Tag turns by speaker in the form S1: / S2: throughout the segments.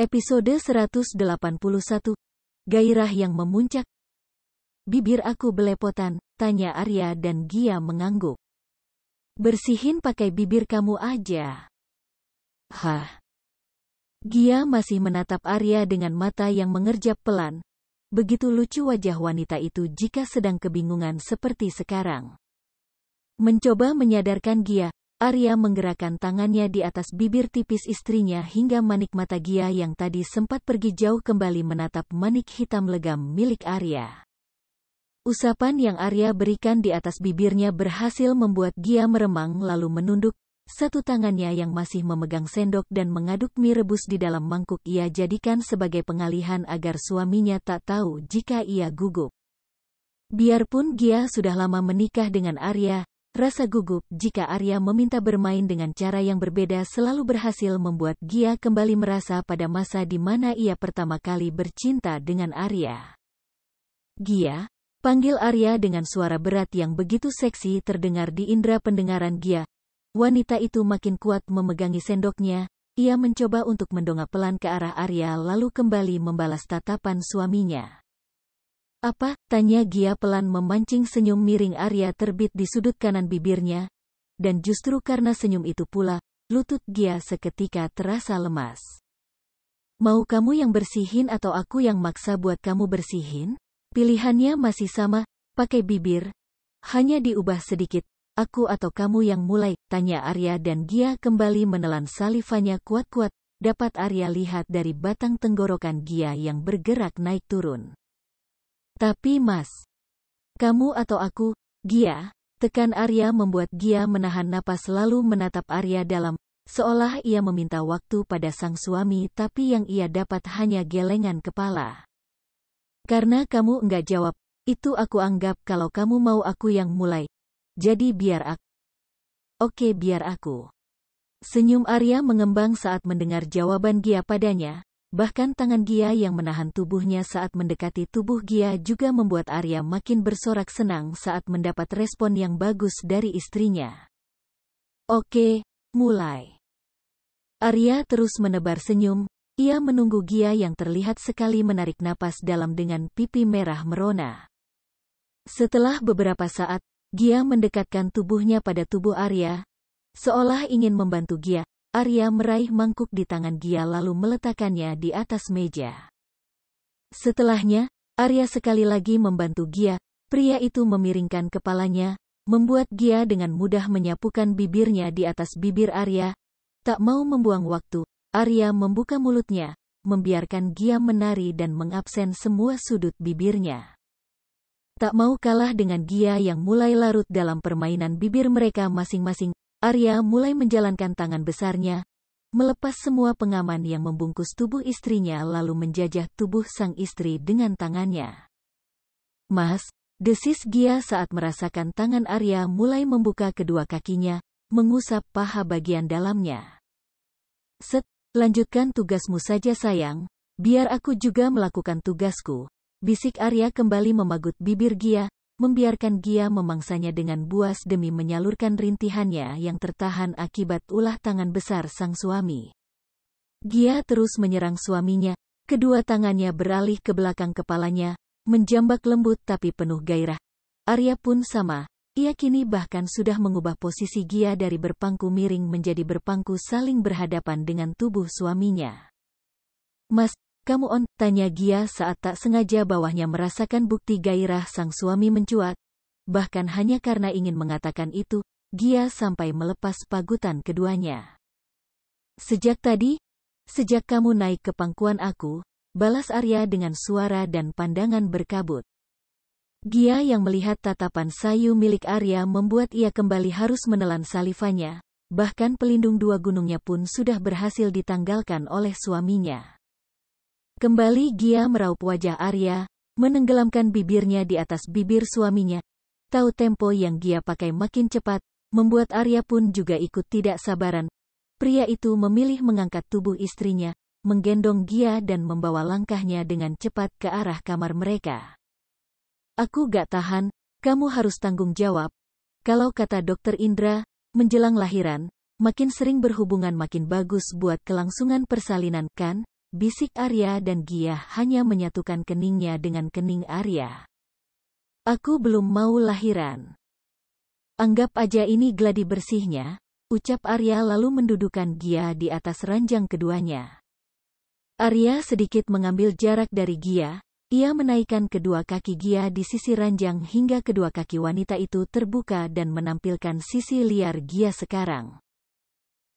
S1: Episode 181. Gairah yang memuncak. Bibir aku belepotan, tanya Arya dan Gia mengangguk. Bersihin pakai bibir kamu aja. Hah? Gia masih menatap Arya dengan mata yang mengerjap pelan. Begitu lucu wajah wanita itu jika sedang kebingungan seperti sekarang. Mencoba menyadarkan Gia, Arya menggerakkan tangannya di atas bibir tipis istrinya hingga manik mata Gia yang tadi sempat pergi jauh kembali menatap manik hitam legam milik Arya. Usapan yang Arya berikan di atas bibirnya berhasil membuat Gia meremang lalu menunduk, satu tangannya yang masih memegang sendok dan mengaduk mie rebus di dalam mangkuk ia jadikan sebagai pengalihan agar suaminya tak tahu jika ia gugup. Biarpun Gia sudah lama menikah dengan Arya, rasa gugup jika Arya meminta bermain dengan cara yang berbeda selalu berhasil membuat Gia kembali merasa pada masa di mana ia pertama kali bercinta dengan Arya. Gia, panggil Arya dengan suara berat yang begitu seksi terdengar di indera pendengaran Gia. Wanita itu makin kuat memegangi sendoknya, ia mencoba untuk mendongak pelan ke arah Arya lalu kembali membalas tatapan suaminya. Apa? Tanya Gia pelan memancing senyum miring Arya terbit di sudut kanan bibirnya, dan justru karena senyum itu pula, lutut Gia seketika terasa lemas. Mau kamu yang bersihin atau aku yang maksa buat kamu bersihin? Pilihannya masih sama, pakai bibir. Hanya diubah sedikit, aku atau kamu yang mulai, tanya Arya dan Gia kembali menelan salivanya kuat-kuat, dapat Arya lihat dari batang tenggorokan Gia yang bergerak naik turun. Tapi mas, kamu atau aku, Gia, tekan Arya membuat Gia menahan napas lalu menatap Arya dalam, seolah ia meminta waktu pada sang suami tapi yang ia dapat hanya gelengan kepala. Karena kamu enggak jawab, itu aku anggap kalau kamu mau aku yang mulai. Jadi biar aku. Oke biar aku. Senyum Arya mengembang saat mendengar jawaban Gia padanya. Bahkan tangan Gia yang menahan tubuhnya saat mendekati tubuh Gia juga membuat Arya makin bersorak senang saat mendapat respon yang bagus dari istrinya. Oke, mulai. Arya terus menebar senyum, ia menunggu Gia yang terlihat sekali menarik napas dalam dengan pipi merah merona. Setelah beberapa saat, Gia mendekatkan tubuhnya pada tubuh Arya, seolah ingin membantu Gia. Arya meraih mangkuk di tangan Gia lalu meletakkannya di atas meja. Setelahnya, Arya sekali lagi membantu Gia, pria itu memiringkan kepalanya, membuat Gia dengan mudah menyapukan bibirnya di atas bibir Arya. Tak mau membuang waktu, Arya membuka mulutnya, membiarkan Gia menari dan mengabsen semua sudut bibirnya. Tak mau kalah dengan Gia yang mulai larut dalam permainan bibir mereka masing-masing, Arya mulai menjalankan tangan besarnya, melepas semua pengaman yang membungkus tubuh istrinya lalu menjajah tubuh sang istri dengan tangannya. Mas, desis Gia saat merasakan tangan Arya mulai membuka kedua kakinya, mengusap paha bagian dalamnya. Set, lanjutkan tugasmu saja sayang, biar aku juga melakukan tugasku, bisik Arya kembali memagut bibir Gia, membiarkan Gia memangsanya dengan buas demi menyalurkan rintihannya yang tertahan akibat ulah tangan besar sang suami. Gia terus menyerang suaminya, kedua tangannya beralih ke belakang kepalanya, menjambak lembut tapi penuh gairah. Arya pun sama, ia kini bahkan sudah mengubah posisi Gia dari berpangku miring menjadi berpangku saling berhadapan dengan tubuh suaminya. Mas, kamu on, tanya Gia saat tak sengaja bawahnya merasakan bukti gairah sang suami mencuat. Bahkan hanya karena ingin mengatakan itu, Gia sampai melepas pagutan keduanya. Sejak tadi? Sejak kamu naik ke pangkuan aku, balas Arya dengan suara dan pandangan berkabut. Gia yang melihat tatapan sayu milik Arya membuat ia kembali harus menelan salivanya, bahkan pelindung dua gunungnya pun sudah berhasil ditanggalkan oleh suaminya. Kembali Gia meraup wajah Arya, menenggelamkan bibirnya di atas bibir suaminya. Tahu tempo yang Gia pakai makin cepat, membuat Arya pun juga ikut tidak sabaran. Pria itu memilih mengangkat tubuh istrinya, menggendong Gia dan membawa langkahnya dengan cepat ke arah kamar mereka. Aku gak tahan, kamu harus tanggung jawab. Kalau kata Dokter Indra, menjelang lahiran, makin sering berhubungan makin bagus buat kelangsungan persalinan kan? bisik Arya dan Gia hanya menyatukan keningnya dengan kening Arya. Aku belum mau lahiran. Anggap aja ini gladi bersihnya, ucap Arya lalu mendudukan Gia di atas ranjang keduanya. Arya sedikit mengambil jarak dari Gia, ia menaikkan kedua kaki Gia di sisi ranjang hingga kedua kaki wanita itu terbuka dan menampilkan sisi liar Gia sekarang.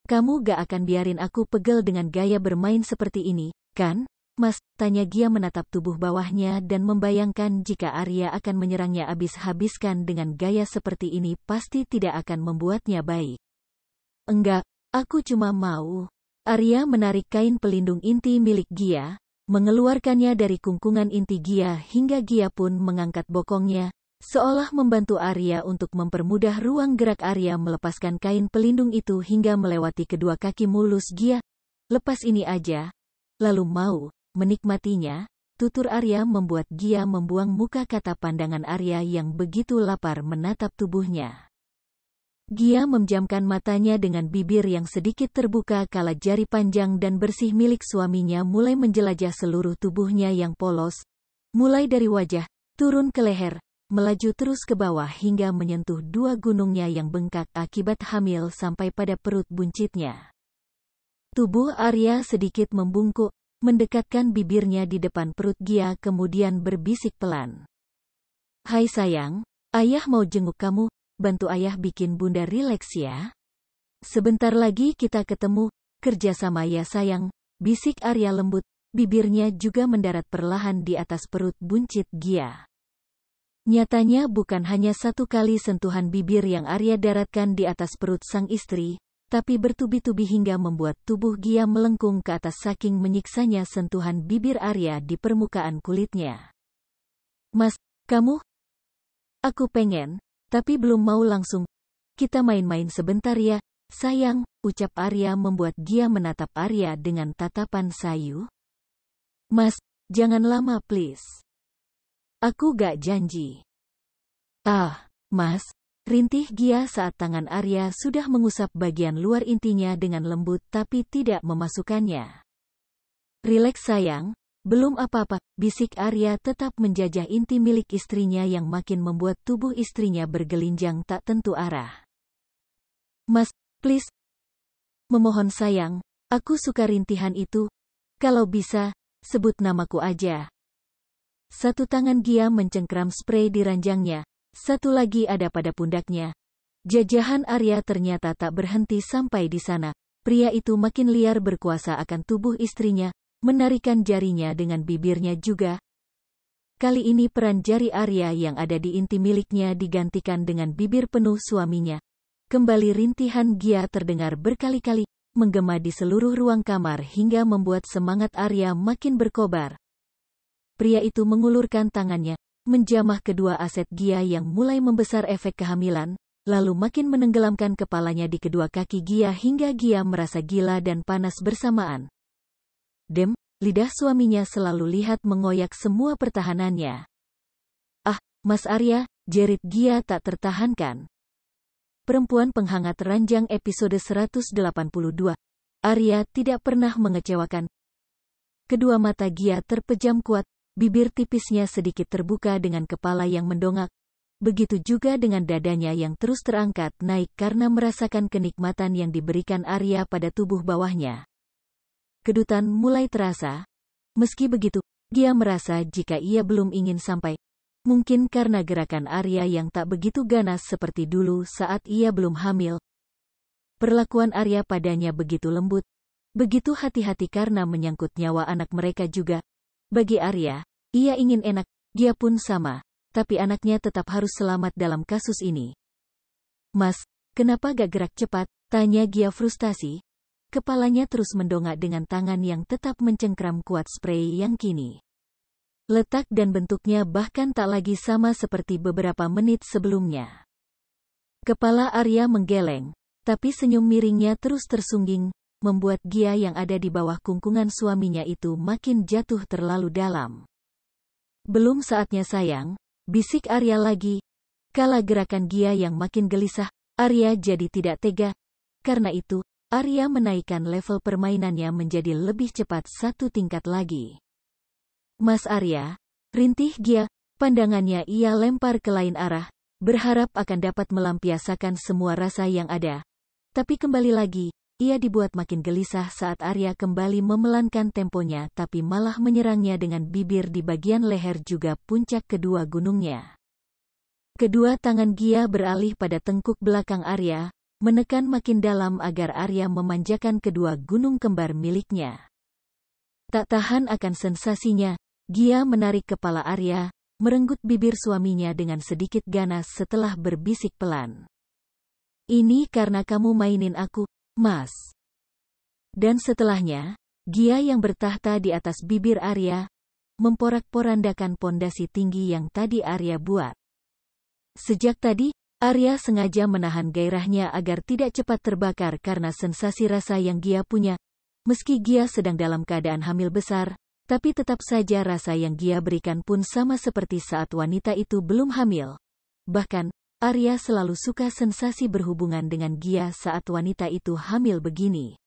S1: Kamu gak akan biarin aku pegel dengan gaya bermain seperti ini, kan, Mas? Tanya Gia menatap tubuh bawahnya dan membayangkan jika Arya akan menyerangnya habis-habiskan dengan gaya seperti ini pasti tidak akan membuatnya baik. Enggak, aku cuma mau. Arya menarik kain pelindung inti milik Gia, mengeluarkannya dari kungkungan inti Gia hingga Gia pun mengangkat bokongnya, seolah membantu Arya untuk mempermudah ruang gerak Arya melepaskan kain pelindung itu hingga melewati kedua kaki mulus Gia. Lepas ini aja, lalu mau menikmatinya. Tutur Arya membuat Gia membuang muka kata pandangan Arya yang begitu lapar menatap tubuhnya. Gia memejamkan matanya dengan bibir yang sedikit terbuka kala jari panjang dan bersih milik suaminya mulai menjelajah seluruh tubuhnya yang polos, mulai dari wajah, turun ke leher, melaju terus ke bawah hingga menyentuh dua gunungnya yang bengkak akibat hamil sampai pada perut buncitnya. Tubuh Arya sedikit membungkuk, mendekatkan bibirnya di depan perut Gia kemudian berbisik pelan. Hai sayang, ayah mau jenguk kamu. Bantu ayah bikin bunda rileks ya. Sebentar lagi kita ketemu, kerja sama ya sayang, bisik Arya lembut, bibirnya juga mendarat perlahan di atas perut buncit Gia. Nyatanya bukan hanya satu kali sentuhan bibir yang Arya daratkan di atas perut sang istri, tapi bertubi-tubi hingga membuat tubuh Gia melengkung ke atas saking menyiksanya sentuhan bibir Arya di permukaan kulitnya. Mas, kamu? Aku pengen. Tapi belum mau langsung. Kita main-main sebentar ya, sayang, ucap Arya membuat Gia menatap Arya dengan tatapan sayu. Mas, jangan lama please. Aku gak janji. Ah, Mas, rintih Gia saat tangan Arya sudah mengusap bagian luar intinya dengan lembut tapi tidak memasukkannya. Rileks sayang. Belum apa-apa, bisik Arya tetap menjajah inti milik istrinya yang makin membuat tubuh istrinya bergelinjang tak tentu arah. Mas, please. Memohon sayang, aku suka rintihan itu. Kalau bisa, sebut namaku aja. Satu tangan Gia mencengkram spray di ranjangnya, satu lagi ada pada pundaknya. Jajahan Arya ternyata tak berhenti sampai di sana. Pria itu makin liar berkuasa akan tubuh istrinya, menarikan jarinya dengan bibirnya juga. Kali ini peran jari Arya yang ada di inti miliknya digantikan dengan bibir penuh suaminya. Kembali rintihan Gia terdengar berkali-kali, menggema di seluruh ruang kamar hingga membuat semangat Arya makin berkobar. Pria itu mengulurkan tangannya, menjamah kedua aset Gia yang mulai membesar efek kehamilan, lalu makin menenggelamkan kepalanya di kedua kaki Gia hingga Gia merasa gila dan panas bersamaan. Lidah suaminya selalu lihat mengoyak semua pertahanannya. Ah, Mas Arya, jerit Gia tak tertahankan. Perempuan penghangat ranjang episode 182. Arya tidak pernah mengecewakan. Kedua mata Gia terpejam kuat, bibir tipisnya sedikit terbuka dengan kepala yang mendongak. Begitu juga dengan dadanya yang terus terangkat naik karena merasakan kenikmatan yang diberikan Arya pada tubuh bawahnya. Kedutan mulai terasa. Meski begitu, Gia merasa jika ia belum ingin sampai. Mungkin karena gerakan Arya yang tak begitu ganas seperti dulu saat ia belum hamil. Perlakuan Arya padanya begitu lembut. Begitu hati-hati karena menyangkut nyawa anak mereka juga. Bagi Arya, ia ingin enak, dia pun sama. Tapi anaknya tetap harus selamat dalam kasus ini. Mas, kenapa gak gerak cepat? Tanya Gia frustasi. Kepalanya terus mendongak dengan tangan yang tetap mencengkram kuat spray yang kini. Letak dan bentuknya bahkan tak lagi sama seperti beberapa menit sebelumnya. Kepala Arya menggeleng, tapi senyum miringnya terus tersungging, membuat Gia yang ada di bawah kungkungan suaminya itu makin jatuh terlalu dalam. Belum saatnya sayang, bisik Arya lagi. Kala gerakan Gia yang makin gelisah, Arya jadi tidak tega. Karena itu, Arya menaikkan level permainannya menjadi lebih cepat satu tingkat lagi. Mas Arya, rintih Gia, pandangannya ia lempar ke lain arah, berharap akan dapat melampiaskan semua rasa yang ada. Tapi kembali lagi, ia dibuat makin gelisah saat Arya kembali memelankan temponya tapi malah menyerangnya dengan bibir di bagian leher juga puncak kedua gunungnya. Kedua tangan Gia beralih pada tengkuk belakang Arya, menekan makin dalam agar Arya memanjakan kedua gunung kembar miliknya. Tak tahan akan sensasinya, Gia menarik kepala Arya, merenggut bibir suaminya dengan sedikit ganas setelah berbisik pelan. Ini karena kamu mainin aku, Mas. Dan setelahnya, Gia yang bertahta di atas bibir Arya, memporak-porandakan pondasi tinggi yang tadi Arya buat. Sejak tadi, Arya sengaja menahan gairahnya agar tidak cepat terbakar karena sensasi rasa yang Gia punya. Meski Gia sedang dalam keadaan hamil besar, tapi tetap saja rasa yang Gia berikan pun sama seperti saat wanita itu belum hamil. Bahkan, Arya selalu suka sensasi berhubungan dengan Gia saat wanita itu hamil begini.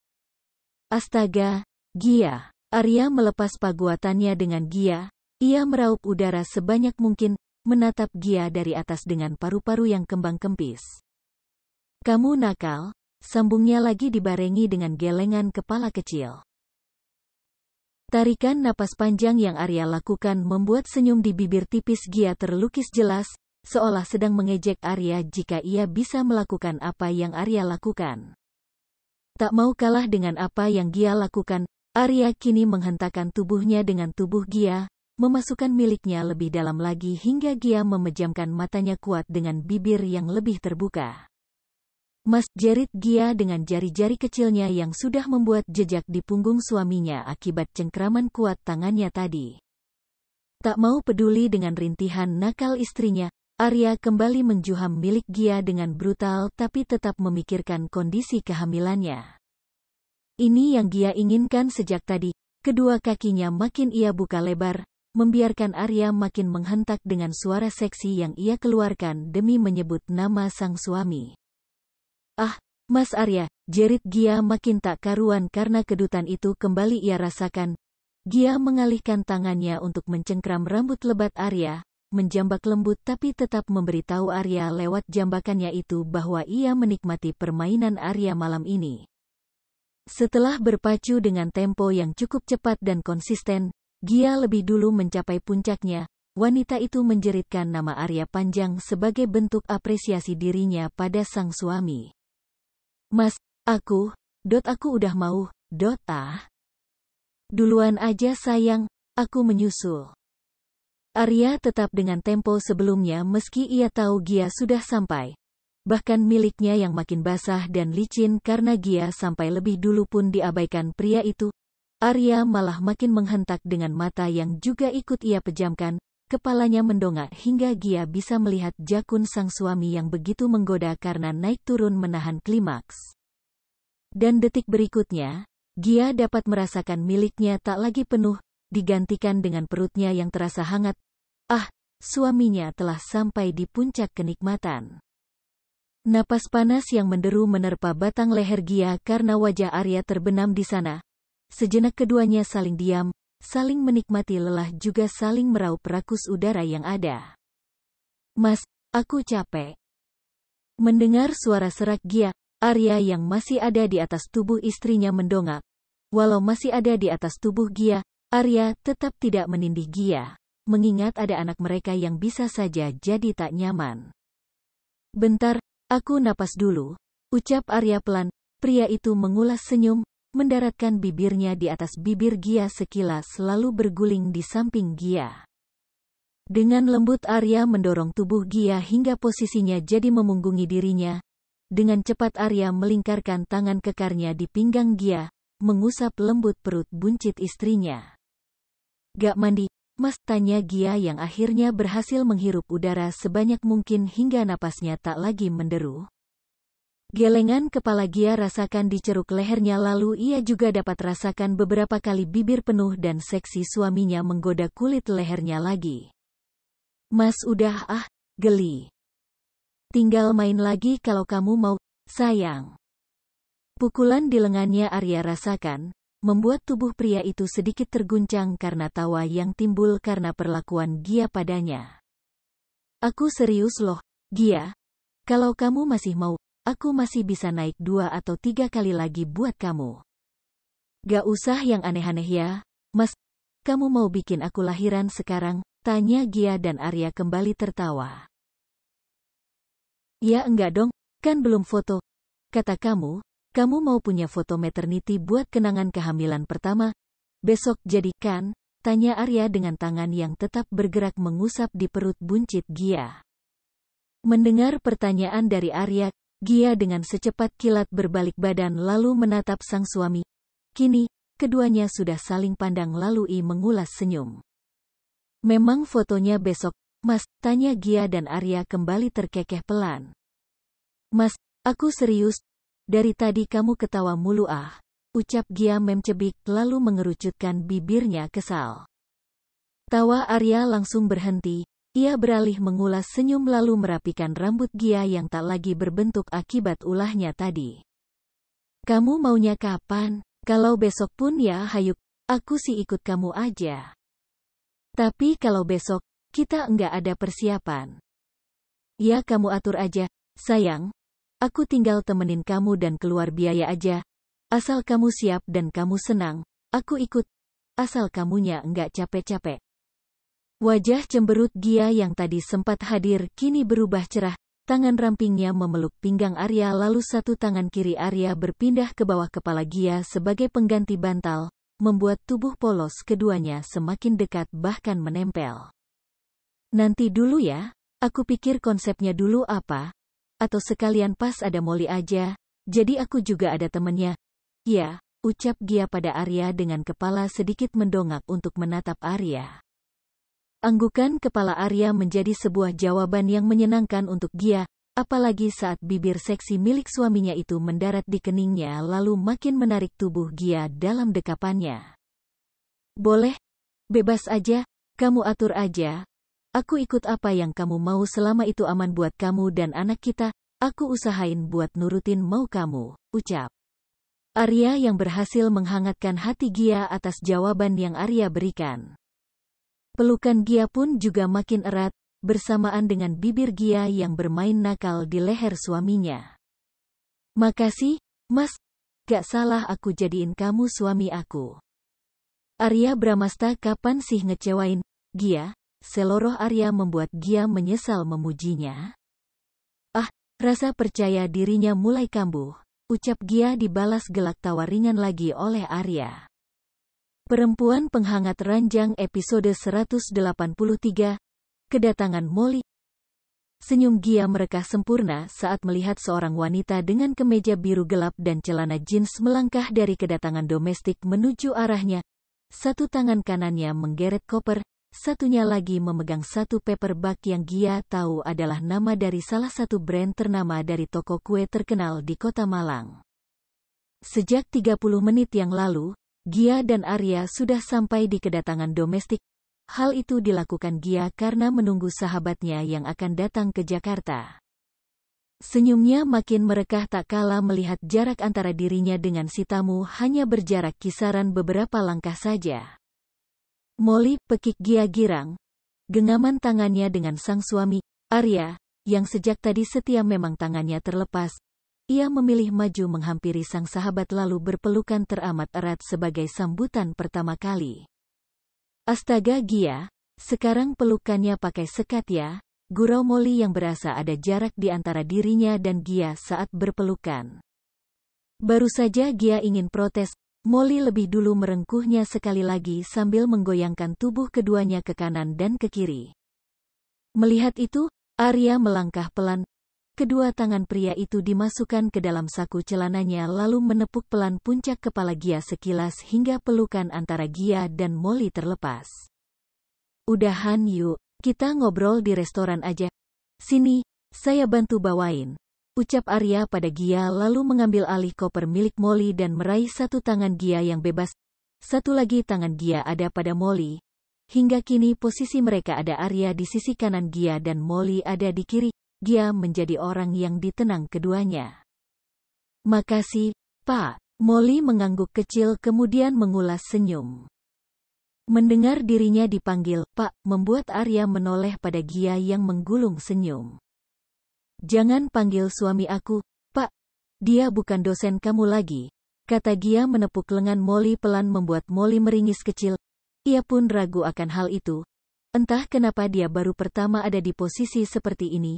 S1: Astaga, Gia! Arya melepas paguatannya dengan Gia, ia meraup udara sebanyak mungkin, menatap Gia dari atas dengan paru-paru yang kembang kempis. Kamu nakal, sambungnya lagi dibarengi dengan gelengan kepala kecil. Tarikan napas panjang yang Arya lakukan membuat senyum di bibir tipis Gia terlukis jelas, seolah sedang mengejek Arya jika ia bisa melakukan apa yang Arya lakukan. Tak mau kalah dengan apa yang Gia lakukan, Arya kini menghentakkan tubuhnya dengan tubuh Gia, memasukkan miliknya lebih dalam lagi hingga Gia memejamkan matanya kuat dengan bibir yang lebih terbuka. Mas, jerit Gia dengan jari-jari kecilnya yang sudah membuat jejak di punggung suaminya akibat cengkraman kuat tangannya tadi. Tak mau peduli dengan rintihan nakal istrinya, Arya kembali menjuham milik Gia dengan brutal tapi tetap memikirkan kondisi kehamilannya. Ini yang Gia inginkan sejak tadi, kedua kakinya makin ia buka lebar, membiarkan Arya makin menghentak dengan suara seksi yang ia keluarkan demi menyebut nama sang suami. Ah, Mas Arya, jerit Gia makin tak karuan karena kedutan itu kembali ia rasakan. Gia mengalihkan tangannya untuk mencengkram rambut lebat Arya, menjambak lembut tapi tetap memberitahu Arya lewat jambakannya itu bahwa ia menikmati permainan Arya malam ini. Setelah berpacu dengan tempo yang cukup cepat dan konsisten, Gia lebih dulu mencapai puncaknya. Wanita itu menjeritkan nama Arya panjang sebagai bentuk apresiasi dirinya pada sang suami. Mas, aku udah mau, Duluan aja sayang, aku menyusul. Arya tetap dengan tempo sebelumnya meski ia tahu Gia sudah sampai. Bahkan miliknya yang makin basah dan licin karena Gia sampai lebih dulu pun diabaikan pria itu. Arya malah makin menghentak dengan mata yang juga ikut ia pejamkan, kepalanya mendongak hingga Gia bisa melihat jakun sang suami yang begitu menggoda karena naik turun menahan klimaks. Dan detik berikutnya, Gia dapat merasakan miliknya tak lagi penuh, digantikan dengan perutnya yang terasa hangat. Ah, suaminya telah sampai di puncak kenikmatan. Napas panas yang menderu menerpa batang leher Gia karena wajah Arya terbenam di sana. Sejenak keduanya saling diam, saling menikmati lelah juga saling meraup rakus udara yang ada. Mas, aku capek. Mendengar suara serak Gia, Arya yang masih ada di atas tubuh istrinya mendongak. Walau masih ada di atas tubuh Gia, Arya tetap tidak menindih Gia, mengingat ada anak mereka yang bisa saja jadi tak nyaman. Bentar, aku napas dulu, ucap Arya pelan. Pria itu mengulas senyum, mendaratkan bibirnya di atas bibir Gia sekilas lalu berguling di samping Gia. Dengan lembut Arya mendorong tubuh Gia hingga posisinya jadi memunggungi dirinya. Dengan cepat Arya melingkarkan tangan kekarnya di pinggang Gia, mengusap lembut perut buncit istrinya. Gak mandi, Mas, tanya Gia yang akhirnya berhasil menghirup udara sebanyak mungkin hingga napasnya tak lagi menderu. Gelengan kepala Gia rasakan di ceruk lehernya lalu ia juga dapat rasakan beberapa kali bibir penuh dan seksi suaminya menggoda kulit lehernya lagi. Mas udah geli. Tinggal main lagi kalau kamu mau, sayang. Pukulan di lengannya Arya rasakan, membuat tubuh pria itu sedikit terguncang karena tawa yang timbul karena perlakuan Gia padanya. Aku serius loh, Gia. Kalau kamu masih mau, aku masih bisa naik 2 atau 3 kali lagi buat kamu. Gak usah yang aneh-aneh ya, Mas. Kamu mau bikin aku lahiran sekarang? Tanya Gia dan Arya kembali tertawa. Ya enggak dong, kan belum foto. Kata kamu mau punya foto maternity buat kenangan kehamilan pertama. Besok jadi kan? Tanya Arya dengan tangan yang tetap bergerak mengusap di perut buncit Gia. Mendengar pertanyaan dari Arya, Gia dengan secepat kilat berbalik badan lalu menatap sang suami. Kini, keduanya sudah saling pandang lalu mengulas senyum. Memang fotonya besok, Mas, tanya Gia dan Arya kembali terkekeh pelan. Mas, aku serius. Dari tadi kamu ketawa mulu ucap Gia mencebik lalu mengerucutkan bibirnya kesal. Tawa Arya langsung berhenti, ia beralih mengulas senyum lalu merapikan rambut Gia yang tak lagi berbentuk akibat ulahnya tadi. Kamu maunya kapan? Kalau besok pun ya hayu, aku sih ikut kamu aja. Tapi kalau besok, kita enggak ada persiapan. Ya kamu atur aja, sayang. Aku tinggal temenin kamu dan keluar biaya aja. Asal kamu siap dan kamu senang, aku ikut. Asal kamunya enggak capek-capek. Wajah cemberut Gia yang tadi sempat hadir kini berubah cerah. Tangan rampingnya memeluk pinggang Arya lalu satu tangan kiri Arya berpindah ke bawah kepala Gia sebagai pengganti bantal, membuat tubuh polos keduanya semakin dekat bahkan menempel. Nanti dulu ya, aku pikir konsepnya dulu apa? Atau sekalian pas ada Molly aja, jadi aku juga ada temennya. Ya, ucap Gia pada Arya dengan kepala sedikit mendongak untuk menatap Arya. Anggukan kepala Arya menjadi sebuah jawaban yang menyenangkan untuk Gia, apalagi saat bibir seksi milik suaminya itu mendarat di keningnya lalu makin menarik tubuh Gia dalam dekapannya. Boleh, bebas aja, kamu atur aja. Aku ikut apa yang kamu mau selama itu aman buat kamu dan anak kita, aku usahain buat nurutin mau kamu, ucap Arya yang berhasil menghangatkan hati Gia atas jawaban yang Arya berikan. Pelukan Gia pun juga makin erat, bersamaan dengan bibir Gia yang bermain nakal di leher suaminya. Makasih, Mas. Gak salah aku jadiin kamu suami aku. Arya Bramasta kapan sih ngecewain, Gia? Seloroh Arya membuat Gia menyesal memujinya. Rasa percaya dirinya mulai kambuh, ucap Gia dibalas gelak tawa ringan lagi oleh Arya. Perempuan penghangat ranjang episode 183, kedatangan Molly. Senyum Gia merekah sempurna saat melihat seorang wanita dengan kemeja biru gelap dan celana jeans melangkah dari kedatangan domestik menuju arahnya. Satu tangan kanannya menggeret koper, satunya lagi memegang satu paper bag yang Gia tahu adalah nama dari salah satu brand ternama dari toko kue terkenal di Kota Malang. Sejak 30 menit yang lalu, Gia dan Arya sudah sampai di kedatangan domestik. Hal itu dilakukan Gia karena menunggu sahabatnya yang akan datang ke Jakarta. Senyumnya makin merekah tak kala melihat jarak antara dirinya dengan si tamu hanya berjarak kisaran beberapa langkah saja. Molly, pekik Gia girang. Genggaman tangannya dengan sang suami, Arya, yang sejak tadi setia memang tangannya terlepas. Ia memilih maju menghampiri sang sahabat lalu berpelukan teramat erat sebagai sambutan pertama kali. Astaga Gia, sekarang pelukannya pakai sekat ya, gurau Molly yang berasa ada jarak di antara dirinya dan Gia saat berpelukan. Baru saja Gia ingin protes, Molly lebih dulu merengkuhnya sekali lagi sambil menggoyangkan tubuh keduanya ke kanan dan ke kiri. Melihat itu, Arya melangkah pelan. Kedua tangan pria itu dimasukkan ke dalam saku celananya lalu menepuk pelan puncak kepala Gia sekilas hingga pelukan antara Gia dan Molly terlepas. Udahan yuk, kita ngobrol di restoran aja. Sini, saya bantu bawain, ucap Arya pada Gia lalu mengambil alih koper milik Molly dan meraih satu tangan Gia yang bebas. Satu lagi tangan Gia ada pada Molly. Hingga kini posisi mereka ada Arya di sisi kanan Gia dan Molly ada di kiri. Gia menjadi orang yang ditenang keduanya. Makasih, Pak. Molly mengangguk kecil kemudian mengulas senyum. Mendengar dirinya dipanggil Pak, membuat Arya menoleh pada Gia yang menggulung senyum. Jangan panggil suami aku, Pak. Dia bukan dosen kamu lagi, kata Gia menepuk lengan Molly pelan membuat Molly meringis kecil. Ia pun ragu akan hal itu. Entah kenapa dia baru pertama ada di posisi seperti ini.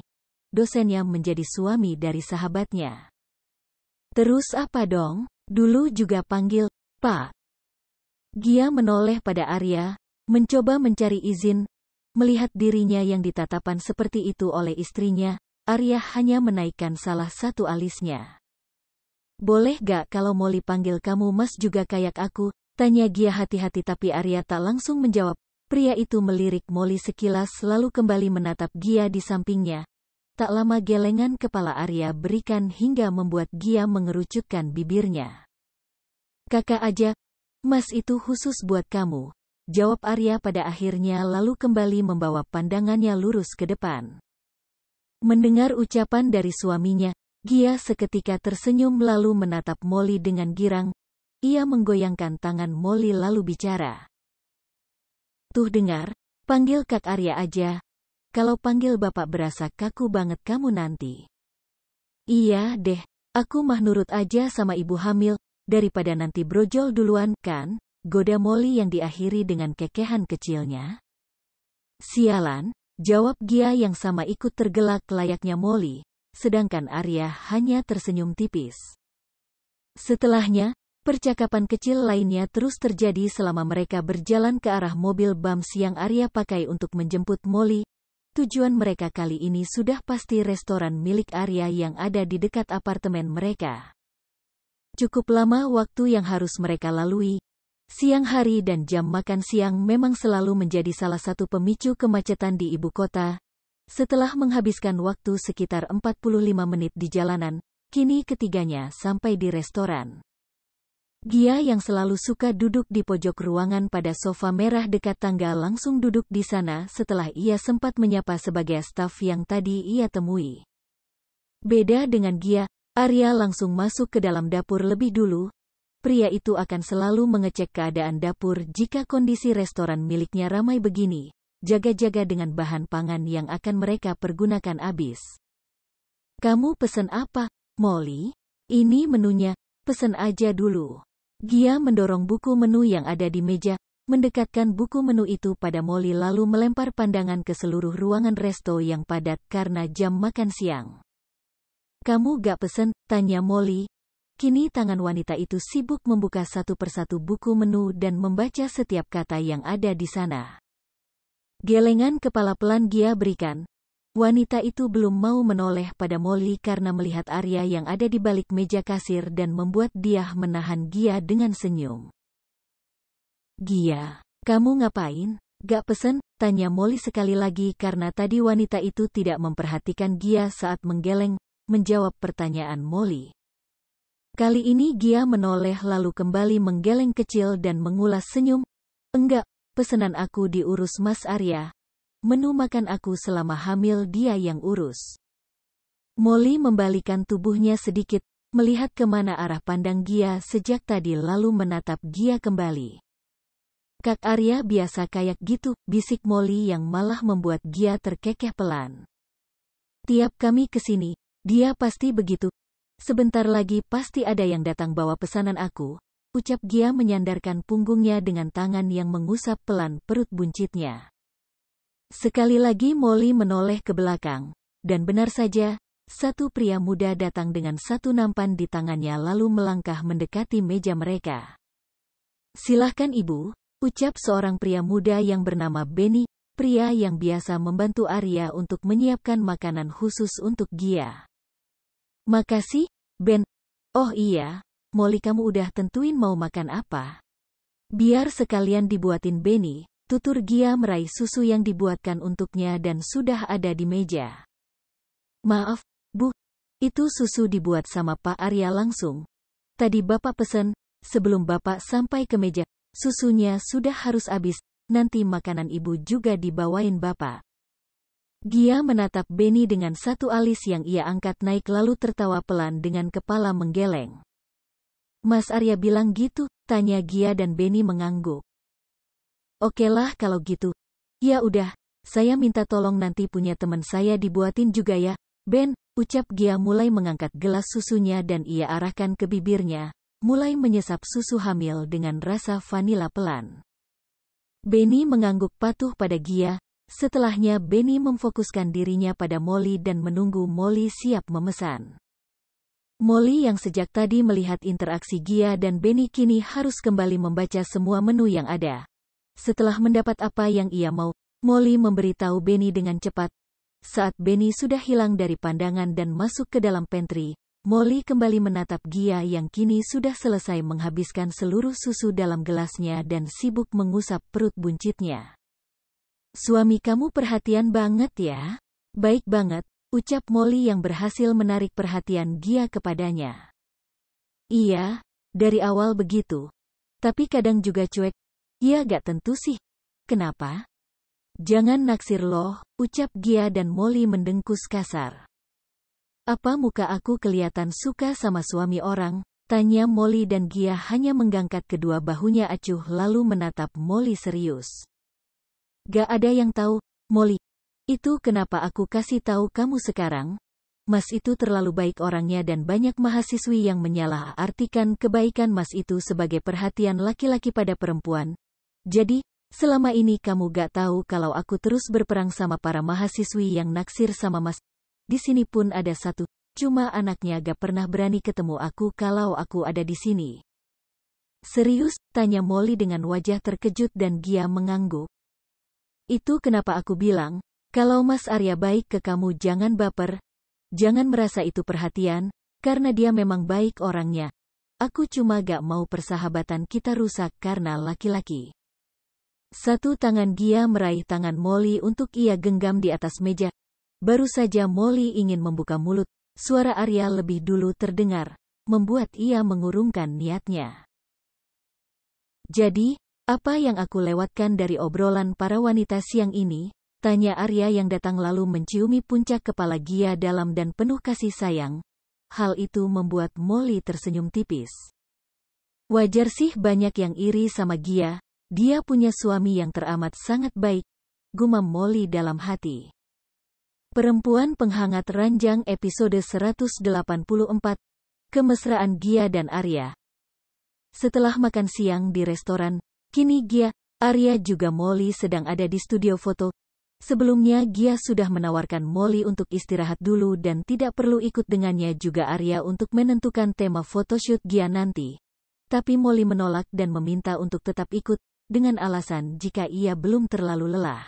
S1: Dosennya menjadi suami dari sahabatnya. Terus apa dong? Dulu juga panggil Pak. Gia menoleh pada Arya, mencoba mencari izin. Melihat dirinya yang ditatapan seperti itu oleh istrinya, Arya hanya menaikkan salah satu alisnya. Boleh gak kalau Molly panggil kamu Mas juga kayak aku? Tanya Gia hati-hati tapi Arya tak langsung menjawab. Pria itu melirik Molly sekilas lalu kembali menatap Gia di sampingnya. Tak lama gelengan kepala Arya berikan hingga membuat Gia mengerucutkan bibirnya. Kakak aja, Mas itu khusus buat kamu, jawab Arya pada akhirnya lalu kembali membawa pandangannya lurus ke depan. Mendengar ucapan dari suaminya, Gia seketika tersenyum lalu menatap Molly dengan girang. Ia menggoyangkan tangan Molly lalu bicara. Tuh dengar, panggil Kak Arya aja. Kalau panggil bapak berasa kaku banget kamu nanti. Iya deh, aku mah nurut aja sama ibu hamil. Daripada nanti brojol duluan, kan? Goda Molly yang diakhiri dengan kekehan kecilnya. Sialan, jawab Gia yang sama ikut tergelak layaknya Molly, sedangkan Arya hanya tersenyum tipis. Setelahnya, percakapan kecil lainnya terus terjadi selama mereka berjalan ke arah mobil Bams yang Arya pakai untuk menjemput Molly. Tujuan mereka kali ini sudah pasti restoran milik Arya yang ada di dekat apartemen mereka. Cukup lama waktu yang harus mereka lalui. Siang hari dan jam makan siang memang selalu menjadi salah satu pemicu kemacetan di ibu kota. Setelah menghabiskan waktu sekitar 45 menit di jalanan, kini ketiganya sampai di restoran. Gia yang selalu suka duduk di pojok ruangan pada sofa merah dekat tangga langsung duduk di sana setelah ia sempat menyapa sebagai staf yang tadi ia temui. Beda dengan Gia, Arya langsung masuk ke dalam dapur lebih dulu. Pria itu akan selalu mengecek keadaan dapur jika kondisi restoran miliknya ramai begini, jaga-jaga dengan bahan pangan yang akan mereka pergunakan habis. Kamu pesen apa, Molly? Ini menunya, pesen aja dulu. Gia mendorong buku menu yang ada di meja, mendekatkan buku menu itu pada Molly lalu melempar pandangan ke seluruh ruangan resto yang padat karena jam makan siang. Kamu gak pesen? Tanya Molly. Kini tangan wanita itu sibuk membuka satu persatu buku menu dan membaca setiap kata yang ada di sana. Gelengan kepala pelan Gia berikan. Wanita itu belum mau menoleh pada Molly karena melihat Arya yang ada di balik meja kasir dan membuat dia menahan Gia dengan senyum. Gia, kamu ngapain? Gak pesen? Tanya Molly sekali lagi karena tadi wanita itu tidak memperhatikan Gia saat menggeleng. Menjawab pertanyaan Molly. Kali ini Gia menoleh lalu kembali menggeleng kecil dan mengulas senyum. Enggak, pesanan aku diurus Mas Arya. Menu makan aku selama hamil dia yang urus. Molly membalikan tubuhnya sedikit, melihat kemana arah pandang Gia sejak tadi lalu menatap Gia kembali. Kak Arya biasa kayak gitu, bisik Molly yang malah membuat Gia terkekeh pelan. Tiap kami kesini, dia pasti begitu. Sebentar lagi pasti ada yang datang bawa pesanan aku, ucap Gia menyandarkan punggungnya dengan tangan yang mengusap pelan perut buncitnya. Sekali lagi Molly menoleh ke belakang, dan benar saja, satu pria muda datang dengan satu nampan di tangannya lalu melangkah mendekati meja mereka. Silahkan ibu, ucap seorang pria muda yang bernama Benny, pria yang biasa membantu Arya untuk menyiapkan makanan khusus untuk Gia. Makasih, Ben. Oh iya, Molly kamu udah tentuin mau makan apa? Biar sekalian dibuatin Benny, tutur Gia meraih susu yang dibuatkan untuknya dan sudah ada di meja. Maaf, Bu, itu susu dibuat sama Pak Arya langsung. Tadi Bapak pesen, sebelum Bapak sampai ke meja, susunya sudah harus habis, nanti makanan Ibu juga dibawain Bapak. Gia menatap Benny dengan satu alis yang ia angkat naik lalu tertawa pelan dengan kepala menggeleng. Mas Arya bilang gitu, tanya Gia dan Benny mengangguk. Okelah kalau gitu. Ya udah, saya minta tolong nanti punya teman saya dibuatin juga ya, Ben, ucap Gia mulai mengangkat gelas susunya dan ia arahkan ke bibirnya, mulai menyesap susu hamil dengan rasa vanila pelan. Benny mengangguk patuh pada Gia, setelahnya Benny memfokuskan dirinya pada Molly dan menunggu Molly siap memesan. Molly yang sejak tadi melihat interaksi Gia dan Benny kini harus kembali membaca semua menu yang ada. Setelah mendapat apa yang ia mau, Molly memberitahu Benny dengan cepat. Saat Benny sudah hilang dari pandangan dan masuk ke dalam pantry, Molly kembali menatap Gia yang kini sudah selesai menghabiskan seluruh susu dalam gelasnya dan sibuk mengusap perut buncitnya. Suami kamu perhatian banget ya? Baik banget, ucap Molly yang berhasil menarik perhatian Gia kepadanya. Iya, dari awal begitu. Tapi kadang juga cuek. Ya gak tentu sih. Kenapa? Jangan naksir loh, ucap Gia dan Molly mendengkus kasar. Apa muka aku kelihatan suka sama suami orang? Tanya Molly dan Gia hanya menggangkat kedua bahunya acuh lalu menatap Molly serius. Gak ada yang tahu, Molly. Itu kenapa aku kasih tahu kamu sekarang? Mas itu terlalu baik orangnya dan banyak mahasiswi yang menyalah-artikan kebaikan Mas itu sebagai perhatian laki-laki pada perempuan. Jadi, selama ini kamu gak tahu kalau aku terus berperang sama para mahasiswi yang naksir sama Mas. Di sini pun ada satu, cuma anaknya gak pernah berani ketemu aku kalau aku ada di sini. Serius? Tanya Molly dengan wajah terkejut dan Gia mengangguk. Itu kenapa aku bilang, kalau Mas Arya baik ke kamu jangan baper, jangan merasa itu perhatian, karena dia memang baik orangnya. Aku cuma gak mau persahabatan kita rusak karena laki-laki. Satu tangan Gia meraih tangan Molly untuk ia genggam di atas meja. Baru saja Molly ingin membuka mulut, suara Arya lebih dulu terdengar, membuat ia mengurungkan niatnya. Jadi, apa yang aku lewatkan dari obrolan para wanita siang ini? Tanya Arya yang datang lalu menciumi puncak kepala Gia dalam dan penuh kasih sayang. Hal itu membuat Molly tersenyum tipis. Wajar sih banyak yang iri sama Gia. Dia punya suami yang teramat sangat baik, gumam Molly dalam hati. Perempuan Penghangat Ranjang episode 184, Kemesraan Gia dan Arya. Setelah makan siang di restoran, kini Gia, Arya juga Molly sedang ada di studio foto. Sebelumnya Gia sudah menawarkan Molly untuk istirahat dulu dan tidak perlu ikut dengannya juga Arya untuk menentukan tema photoshoot Gia nanti. Tapi Molly menolak dan meminta untuk tetap ikut, dengan alasan jika ia belum terlalu lelah.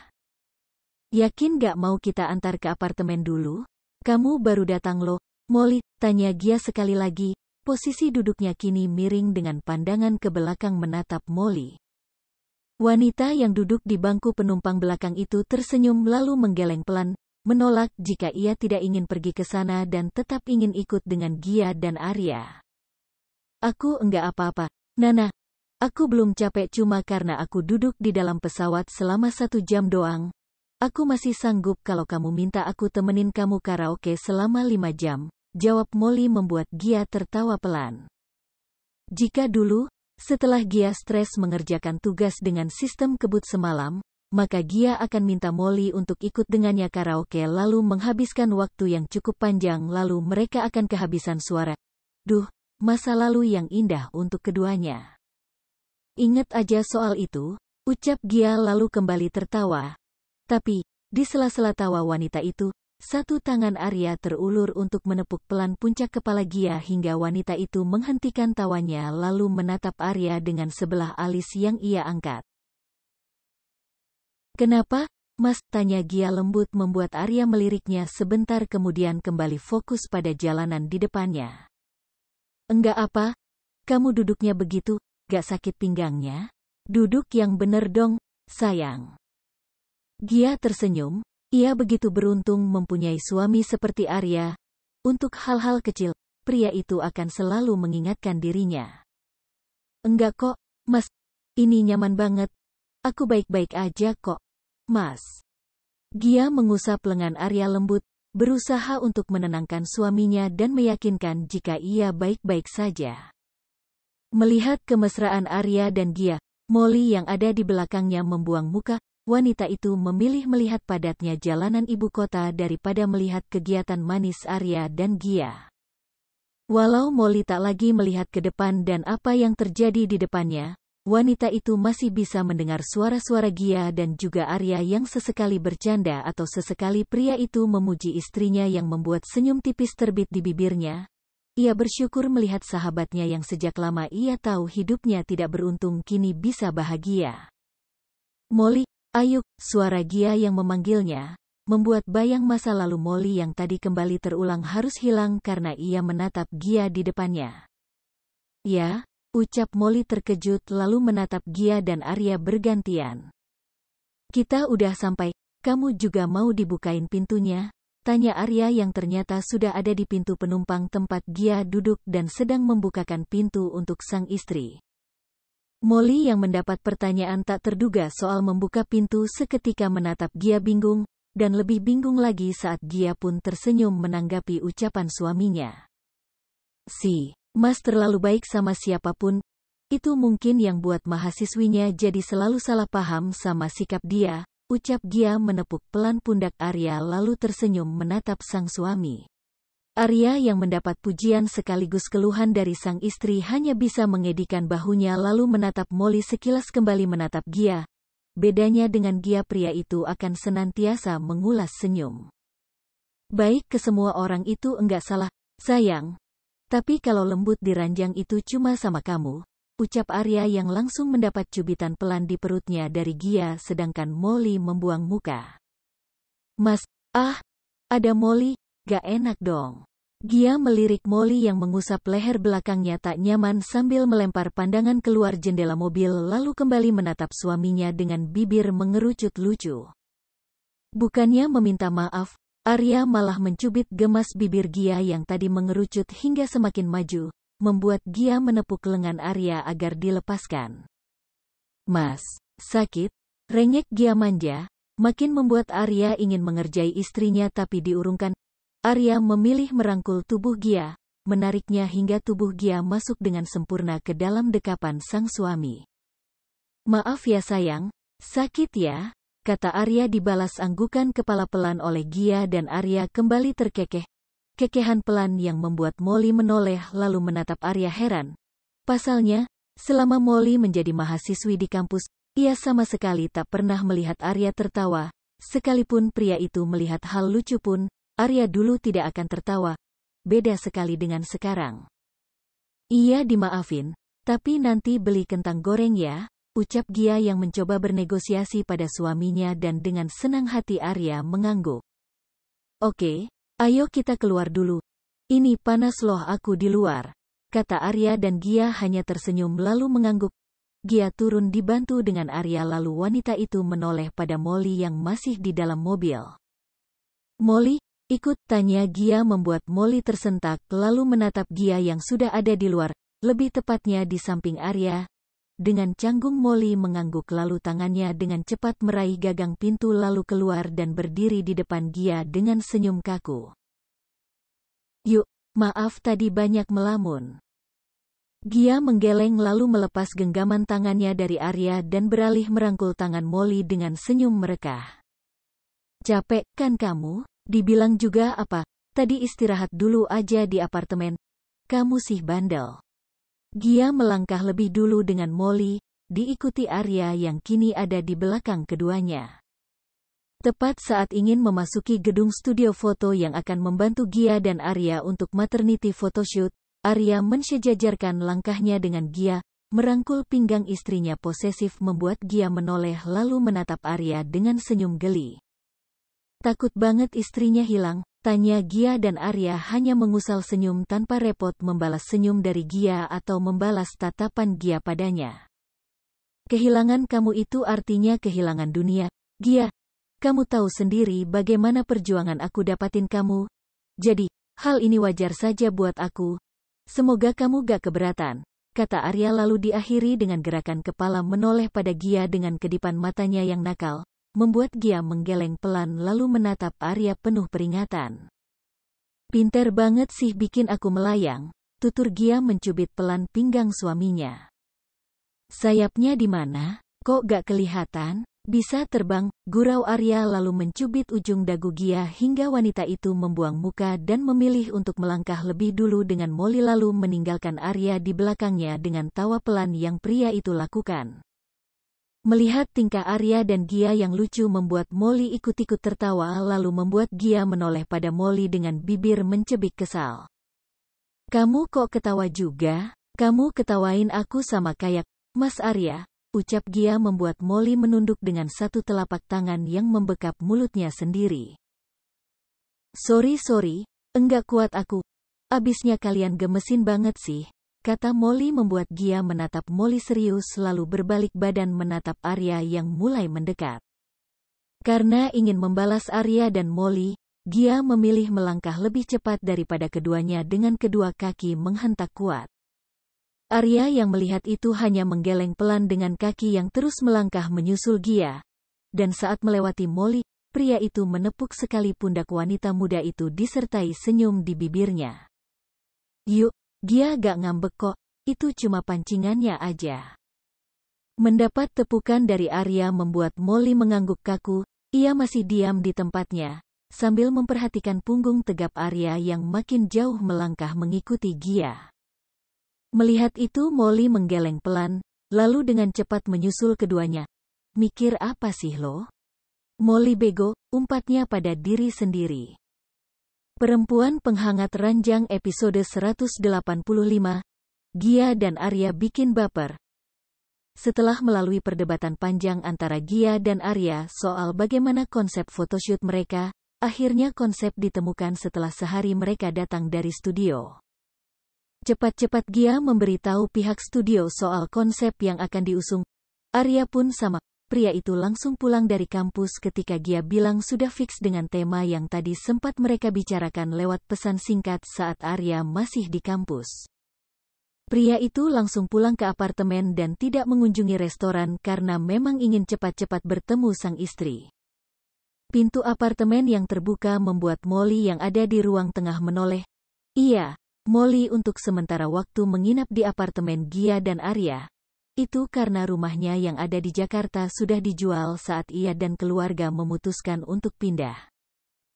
S1: Yakin gak mau kita antar ke apartemen dulu? Kamu baru datang loh, Molly, tanya Gia sekali lagi, posisi duduknya kini miring dengan pandangan ke belakang menatap Molly. Wanita yang duduk di bangku penumpang belakang itu tersenyum lalu menggeleng pelan, menolak jika ia tidak ingin pergi ke sana dan tetap ingin ikut dengan Gia dan Arya. Aku enggak apa-apa, Nana. Aku belum capek cuma karena aku duduk di dalam pesawat selama 1 jam doang. Aku masih sanggup kalau kamu minta aku temenin kamu karaoke selama 5 jam, jawab Molly membuat Gia tertawa pelan. Jika dulu, setelah Gia stres mengerjakan tugas dengan sistem kebut semalam, maka Gia akan minta Molly untuk ikut dengannya karaoke lalu menghabiskan waktu yang cukup panjang lalu mereka akan kehabisan suara. Duh, masa lalu yang indah untuk keduanya. Ingat aja soal itu, ucap Gia lalu kembali tertawa. Tapi, di sela-sela tawa wanita itu, satu tangan Arya terulur untuk menepuk pelan puncak kepala Gia hingga wanita itu menghentikan tawanya lalu menatap Arya dengan sebelah alis yang ia angkat. Kenapa, Mas? Tanya Gia lembut membuat Arya meliriknya sebentar kemudian kembali fokus pada jalanan di depannya. Enggak apa, kamu duduknya begitu. Gak sakit pinggangnya? Duduk yang bener dong, sayang. Gia tersenyum, ia begitu beruntung mempunyai suami seperti Arya. Untuk hal-hal kecil, pria itu akan selalu mengingatkan dirinya. Enggak kok, Mas. Ini nyaman banget. Aku baik-baik aja kok, Mas. Gia mengusap lengan Arya lembut, berusaha untuk menenangkan suaminya dan meyakinkan jika ia baik-baik saja. Melihat kemesraan Arya dan Gia, Molly yang ada di belakangnya membuang muka. Wanita itu memilih melihat padatnya jalanan ibu kota daripada melihat kegiatan manis Arya dan Gia. Walau Molly tak lagi melihat ke depan dan apa yang terjadi di depannya, wanita itu masih bisa mendengar suara-suara Gia dan juga Arya yang sesekali bercanda atau sesekali pria itu memuji istrinya yang membuat senyum tipis terbit di bibirnya. Ia bersyukur melihat sahabatnya yang sejak lama ia tahu hidupnya tidak beruntung kini bisa bahagia. Molly, ayo, suara Gia yang memanggilnya, membuat bayang masa lalu Molly yang tadi kembali terulang harus hilang karena ia menatap Gia di depannya. Ya, ucap Molly terkejut lalu menatap Gia dan Arya bergantian. Kita udah sampai, kamu juga mau dibukain pintunya? Tanya Arya yang ternyata sudah ada di pintu penumpang tempat Gia duduk dan sedang membukakan pintu untuk sang istri. Molly yang mendapat pertanyaan tak terduga soal membuka pintu seketika menatap Gia bingung, dan lebih bingung lagi saat Gia pun tersenyum menanggapi ucapan suaminya. Si Mas terlalu baik sama siapapun, itu mungkin yang buat mahasiswinya jadi selalu salah paham sama sikap dia, ucap Gia menepuk pelan pundak Arya lalu tersenyum menatap sang suami. Arya yang mendapat pujian sekaligus keluhan dari sang istri hanya bisa mengedikan bahunya lalu menatap Molly sekilas kembali menatap Gia. Bedanya dengan Gia pria itu akan senantiasa mengulas senyum. Baik ke semua orang itu enggak salah, sayang. Tapi kalau lembut di ranjang itu cuma sama kamu, ucap Arya yang langsung mendapat cubitan pelan di perutnya dari Gia sedangkan Molly membuang muka. Mas, ada Molly, gak enak dong. Gia melirik Molly yang mengusap leher belakangnya tak nyaman sambil melempar pandangan keluar jendela mobil lalu kembali menatap suaminya dengan bibir mengerucut lucu. Bukannya meminta maaf, Arya malah mencubit gemas bibir Gia yang tadi mengerucut hingga semakin maju, membuat Gia menepuk lengan Arya agar dilepaskan. Mas, sakit? Rengek Gia manja, makin membuat Arya ingin mengerjai istrinya tapi diurungkan. Arya memilih merangkul tubuh Gia, menariknya hingga tubuh Gia masuk dengan sempurna ke dalam dekapan sang suami. Maaf ya sayang, sakit ya? Kata Arya dibalas anggukan kepala pelan oleh Gia dan Arya kembali terkekeh. Kekehan pelan yang membuat Molly menoleh lalu menatap Arya heran. Pasalnya, selama Molly menjadi mahasiswi di kampus, ia sama sekali tak pernah melihat Arya tertawa. Sekalipun pria itu melihat hal lucu pun, Arya dulu tidak akan tertawa. Beda sekali dengan sekarang. Iya dimaafin, tapi nanti beli kentang goreng ya, ucap Gia yang mencoba bernegosiasi pada suaminya dan dengan senang hati Arya mengangguk. Oke, ayo kita keluar dulu. Ini panas loh aku di luar, kata Arya dan Gia hanya tersenyum lalu mengangguk. Gia turun dibantu dengan Arya lalu wanita itu menoleh pada Molly yang masih di dalam mobil. Molly, ikut, tanya Gia membuat Molly tersentak lalu menatap Gia yang sudah ada di luar, lebih tepatnya di samping Arya. Dengan canggung Molly mengangguk lalu tangannya dengan cepat meraih gagang pintu lalu keluar dan berdiri di depan Gia dengan senyum kaku. Yuk, maaf tadi banyak melamun. Gia menggeleng lalu melepas genggaman tangannya dari Arya dan beralih merangkul tangan Molly dengan senyum merekah. Capek kan kamu? Dibilang juga apa? Tadi istirahat dulu aja di apartemen. Kamu sih bandel. Gia melangkah lebih dulu dengan Molly, diikuti Arya yang kini ada di belakang keduanya. Tepat saat ingin memasuki gedung studio foto yang akan membantu Gia dan Arya untuk maternity photoshoot, Arya mensejajarkan langkahnya dengan Gia, merangkul pinggang istrinya posesif membuat Gia menoleh lalu menatap Arya dengan senyum geli. Takut banget istrinya hilang, tanya Gia dan Arya hanya mengusal senyum tanpa repot membalas senyum dari Gia atau membalas tatapan Gia padanya. Kehilangan kamu itu artinya kehilangan dunia, Gia. Kamu tahu sendiri bagaimana perjuangan aku dapatin kamu. Jadi, hal ini wajar saja buat aku. Semoga kamu gak keberatan, kata Arya lalu diakhiri dengan gerakan kepala menoleh pada Gia dengan kedipan matanya yang nakal, membuat Gia menggeleng pelan lalu menatap Arya penuh peringatan. Pinter banget sih bikin aku melayang, tutur Gia mencubit pelan pinggang suaminya. Sayapnya di mana? Kok gak kelihatan? Bisa terbang, gurau Arya lalu mencubit ujung dagu Gia hingga wanita itu membuang muka dan memilih untuk melangkah lebih dulu dengan Molly lalu meninggalkan Arya di belakangnya dengan tawa pelan yang pria itu lakukan. Melihat tingkah Arya dan Gia yang lucu membuat Molly ikut-ikut tertawa lalu membuat Gia menoleh pada Molly dengan bibir mencebik kesal. Kamu kok ketawa juga? Kamu ketawain aku sama kayak Mas Arya. Ucap Gia membuat Molly menunduk dengan satu telapak tangan yang membekap mulutnya sendiri. Sorry, enggak kuat aku. Abisnya kalian gemesin banget sih, kata Molly membuat Gia menatap Molly serius lalu berbalik badan menatap Arya yang mulai mendekat. Karena ingin membalas Arya dan Molly, Gia memilih melangkah lebih cepat daripada keduanya dengan kedua kaki menghentak kuat. Arya yang melihat itu hanya menggeleng pelan dengan kaki yang terus melangkah menyusul Gia. Dan saat melewati Molly, pria itu menepuk sekali pundak wanita muda itu disertai senyum di bibirnya. Yuk, Gia gak ngambek kok, itu cuma pancingannya aja. Mendapat tepukan dari Arya membuat Molly mengangguk kaku, ia masih diam di tempatnya, sambil memperhatikan punggung tegap Arya yang makin jauh melangkah mengikuti Gia. Melihat itu Molly menggeleng pelan, lalu dengan cepat menyusul keduanya. Mikir apa sih lo? Molly bego, umpatnya pada diri sendiri. Perempuan penghangat ranjang episode 185, Gia dan Arya bikin baper. Setelah melalui perdebatan panjang antara Gia dan Arya soal bagaimana konsep photoshoot mereka, akhirnya konsep ditemukan setelah sehari mereka datang dari studio. Cepat-cepat Gia memberitahu pihak studio soal konsep yang akan diusung. Arya pun sama, pria itu langsung pulang dari kampus ketika Gia bilang sudah fix dengan tema yang tadi sempat mereka bicarakan lewat pesan singkat saat Arya masih di kampus. Pria itu langsung pulang ke apartemen dan tidak mengunjungi restoran karena memang ingin cepat-cepat bertemu sang istri. Pintu apartemen yang terbuka membuat Molly yang ada di ruang tengah menoleh. Iya. Molly untuk sementara waktu menginap di apartemen Gia dan Arya. Itu karena rumahnya yang ada di Jakarta sudah dijual saat ia dan keluarga memutuskan untuk pindah.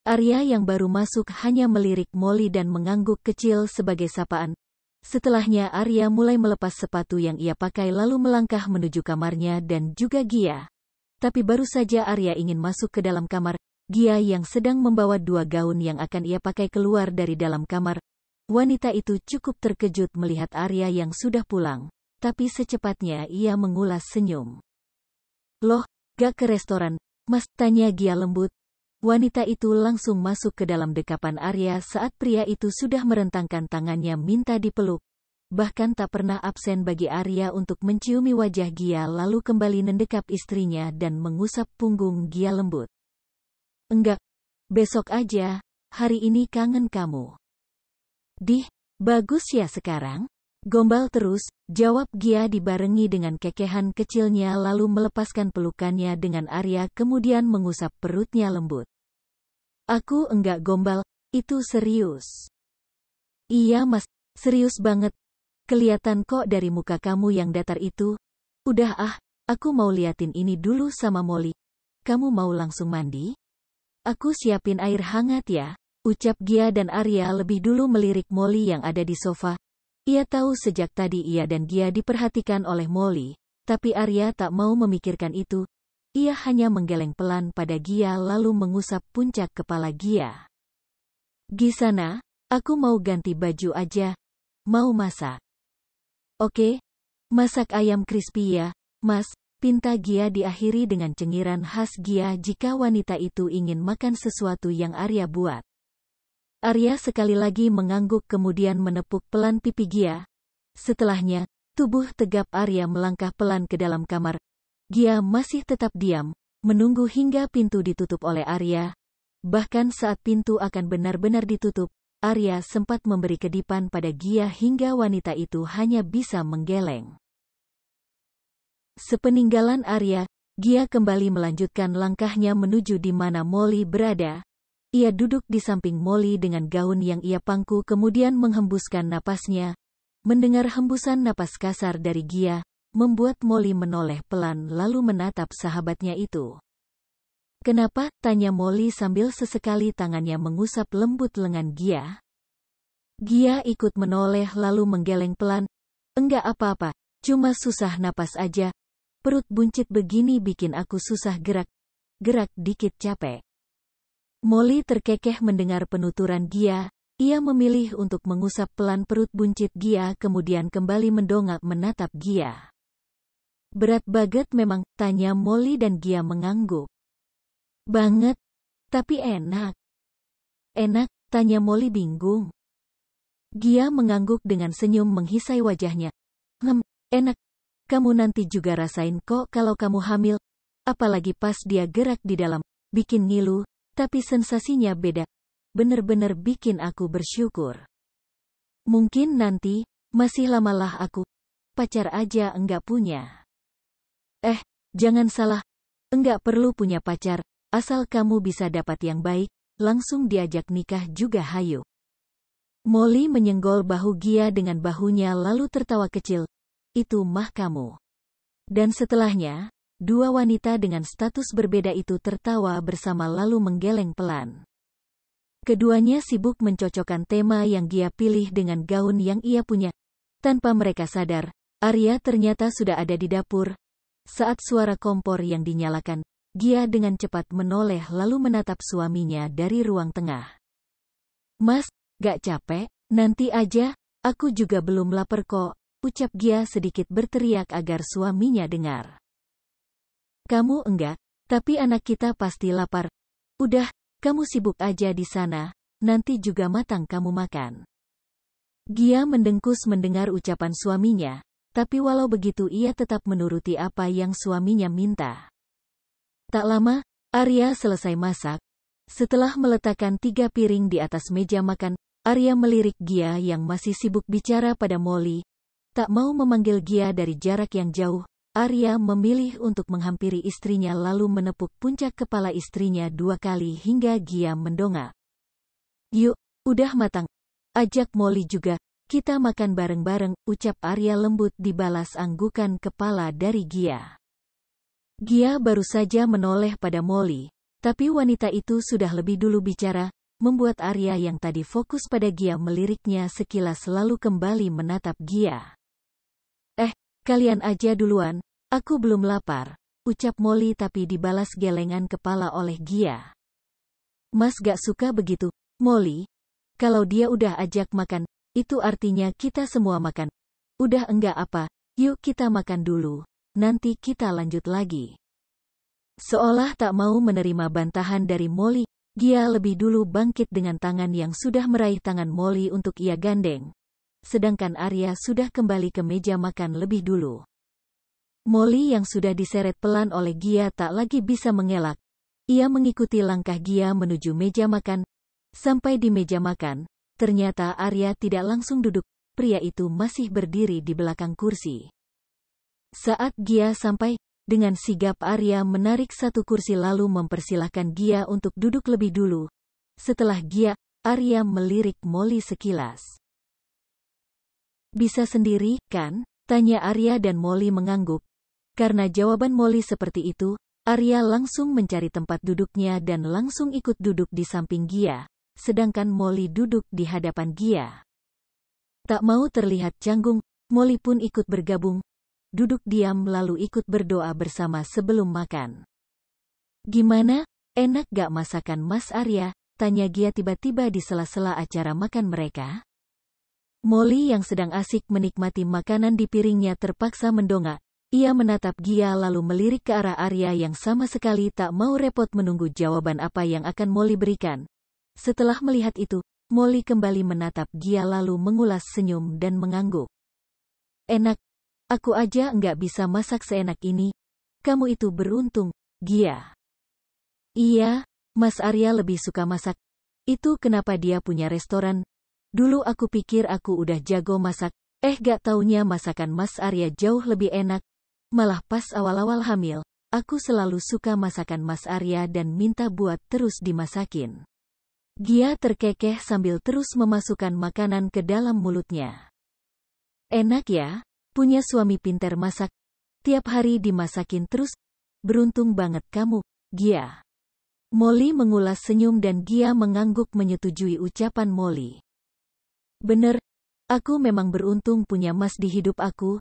S1: Arya yang baru masuk hanya melirik Molly dan mengangguk kecil sebagai sapaan. Setelahnya Arya mulai melepas sepatu yang ia pakai lalu melangkah menuju kamarnya dan juga Gia. Tapi baru saja Arya ingin masuk ke dalam kamar, Gia yang sedang membawa dua gaun yang akan ia pakai keluar dari dalam kamar. Wanita itu cukup terkejut melihat Arya yang sudah pulang, tapi secepatnya ia mengulas senyum. Loh, gak ke restoran, Mas? Tanya Gia lembut. Wanita itu langsung masuk ke dalam dekapan Arya saat pria itu sudah merentangkan tangannya minta dipeluk. Bahkan tak pernah absen bagi Arya untuk menciumi wajah Gia lalu kembali mendekap istrinya dan mengusap punggung Gia lembut. Enggak, besok aja, hari ini kangen kamu. Bagus ya sekarang? Gombal terus, jawab Gia dibarengi dengan kekehan kecilnya lalu melepaskan pelukannya dengan Arya kemudian mengusap perutnya lembut. Aku enggak gombal, itu serius. Iya Mas, serius banget. Kelihatan kok dari muka kamu yang datar itu. Udah aku mau liatin ini dulu sama Molly. Kamu mau langsung mandi? Aku siapin air hangat ya. Ucap Gia dan Arya lebih dulu melirik Molly yang ada di sofa. Ia tahu sejak tadi ia dan Gia diperhatikan oleh Molly, tapi Arya tak mau memikirkan itu. Ia hanya menggeleng pelan pada Gia lalu mengusap puncak kepala Gia. Gisana, aku mau ganti baju aja. Mau masak? Oke, masak ayam crispy ya, Mas. Pinta Gia diakhiri dengan cengiran khas Gia jika wanita itu ingin makan sesuatu yang Arya buat. Arya sekali lagi mengangguk kemudian menepuk pelan pipi Gia. Setelahnya, tubuh tegap Arya melangkah pelan ke dalam kamar. Gia masih tetap diam, menunggu hingga pintu ditutup oleh Arya. Bahkan saat pintu akan benar-benar ditutup, Arya sempat memberi kedipan pada Gia hingga wanita itu hanya bisa menggeleng. Sepeninggalan Arya, Gia kembali melanjutkan langkahnya menuju di mana Molly berada. ia duduk di samping Molly dengan gaun yang ia pangku kemudian menghembuskan napasnya. Mendengar hembusan napas kasar dari Gia, membuat Molly menoleh pelan lalu menatap sahabatnya itu. "Kenapa?" tanya Molly sambil sesekali tangannya mengusap lembut lengan Gia. Gia ikut menoleh lalu menggeleng pelan. "Enggak apa-apa, cuma susah napas aja. Perut buncit begini bikin aku susah gerak dikit capek." Molly terkekeh mendengar penuturan Gia. Ia memilih untuk mengusap pelan perut buncit Gia kemudian kembali mendongak menatap Gia. "Berat banget memang?" tanya Molly dan Gia mengangguk. "Banget. Tapi enak." "Enak?" tanya Molly bingung. Gia mengangguk dengan senyum menghisai wajahnya. Enak. Kamu nanti juga rasain kok kalau kamu hamil. Apalagi pas dia gerak di dalam. Bikin ngilu, tapi sensasinya beda. Bener-bener bikin aku bersyukur. Mungkin nanti, masih lamalah aku. Pacar aja enggak punya." Jangan salah. Enggak perlu punya pacar, asal kamu bisa dapat yang baik, langsung diajak nikah juga hayu. Molly menyenggol bahu Gia dengan bahunya lalu tertawa kecil. "Itu mah kamu." Dan setelahnya, dua wanita dengan status berbeda itu tertawa bersama lalu menggeleng pelan. Keduanya sibuk mencocokkan tema yang Gia pilih dengan gaun yang ia punya. Tanpa mereka sadar, Arya ternyata sudah ada di dapur. Saat suara kompor yang dinyalakan, Gia dengan cepat menoleh lalu menatap suaminya dari ruang tengah. "Mas, gak capek? Nanti aja, aku juga belum lapar kok," ucap Gia sedikit berteriak agar suaminya dengar. "Kamu enggak, tapi anak kita pasti lapar. Udah, kamu sibuk aja di sana, nanti juga matang kamu makan." Gia mendengkus mendengar ucapan suaminya, tapi walau begitu ia tetap menuruti apa yang suaminya minta. Tak lama, Arya selesai masak. Setelah meletakkan 3 piring di atas meja makan, Arya melirik Gia yang masih sibuk bicara pada Molly. Tak mau memanggil Gia dari jarak yang jauh, Arya memilih untuk menghampiri istrinya lalu menepuk puncak kepala istrinya 2 kali hingga Gia mendongak. "Yuk, udah matang. Ajak Molly juga, kita makan bareng-bareng," ucap Arya lembut dibalas anggukan kepala dari Gia. Gia baru saja menoleh pada Molly, tapi wanita itu sudah lebih dulu bicara, membuat Arya yang tadi fokus pada Gia meliriknya sekilas lalu kembali menatap Gia. Kalian aja duluan, aku belum lapar," ucap Molly tapi dibalas gelengan kepala oleh Gia. "Mas gak suka begitu, Molly. Kalau dia udah ajak makan, itu artinya kita semua makan. Udah enggak apa, yuk kita makan dulu, nanti kita lanjut lagi." Seolah tak mau menerima bantahan dari Molly, Gia lebih dulu bangkit dengan tangan yang sudah meraih tangan Molly untuk ia gandeng. Sedangkan Arya sudah kembali ke meja makan lebih dulu. Molly yang sudah diseret pelan oleh Gia tak lagi bisa mengelak. Ia mengikuti langkah Gia menuju meja makan. Sampai di meja makan, ternyata Arya tidak langsung duduk, pria itu masih berdiri di belakang kursi. Saat Gia sampai, dengan sigap Arya menarik satu kursi lalu mempersilahkan Gia untuk duduk lebih dulu. Setelah Gia, Arya melirik Molly sekilas. "Bisa sendiri, kan?" tanya Arya dan Molly mengangguk. Karena jawaban Molly seperti itu, Arya langsung mencari tempat duduknya dan langsung ikut duduk di samping Gia, sedangkan Molly duduk di hadapan Gia. Tak mau terlihat canggung, Molly pun ikut bergabung, duduk diam lalu ikut berdoa bersama sebelum makan. "Gimana? Enak gak masakan Mas Arya?" tanya Gia tiba-tiba di sela-sela acara makan mereka. Molly yang sedang asik menikmati makanan di piringnya terpaksa mendongak. Ia menatap Gia lalu melirik ke arah Arya yang sama sekali tak mau repot menunggu jawaban apa yang akan Molly berikan. Setelah melihat itu, Molly kembali menatap Gia lalu mengulas senyum dan mengangguk. "Enak. Aku aja enggak bisa masak seenak ini. Kamu itu beruntung, Gia." "Iya, Mas Arya lebih suka masak. Itu kenapa dia punya restoran. Dulu aku pikir aku udah jago masak, gak taunya masakan Mas Arya jauh lebih enak. Malah pas awal-awal hamil, aku selalu suka masakan Mas Arya dan minta buat terus dimasakin." Gia terkekeh sambil terus memasukkan makanan ke dalam mulutnya. Enak ya, punya suami pintar masak. Tiap hari dimasakin terus. Beruntung banget kamu, Gia. Molly mengulas senyum dan Gia mengangguk menyetujui ucapan Molly. Bener, aku memang beruntung punya Mas di hidup aku.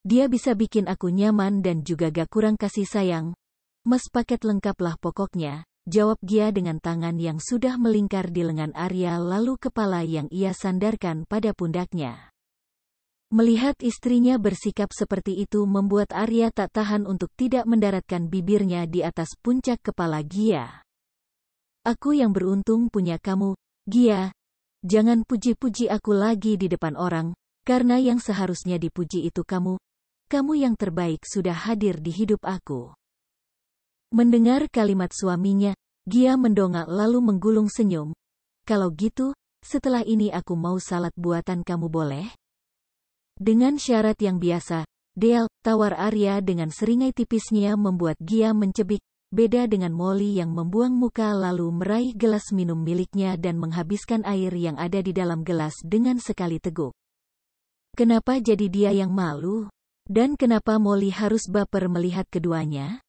S1: Dia bisa bikin aku nyaman dan juga gak kurang kasih sayang. Mas paket lengkap lah pokoknya. Jawab Gia dengan tangan yang sudah melingkar di lengan Arya lalu kepala yang ia sandarkan pada pundaknya. Melihat istrinya bersikap seperti itu membuat Arya tak tahan untuk tidak mendaratkan bibirnya di atas puncak kepala Gia. Aku yang beruntung punya kamu, Gia. Jangan puji-puji aku lagi di depan orang, karena yang seharusnya dipuji itu kamu. Kamu yang terbaik sudah hadir di hidup aku. Mendengar kalimat suaminya, Gia mendongak lalu menggulung senyum. Kalau gitu, setelah ini aku mau salad buatan kamu boleh? Dengan syarat yang biasa, Deal, tawar Arya dengan seringai tipisnya membuat Gia mencebik, beda dengan Molly yang membuang muka lalu meraih gelas minum miliknya dan menghabiskan air yang ada di dalam gelas dengan sekali teguk. Kenapa jadi dia yang malu? Dan kenapa Molly harus baper melihat keduanya?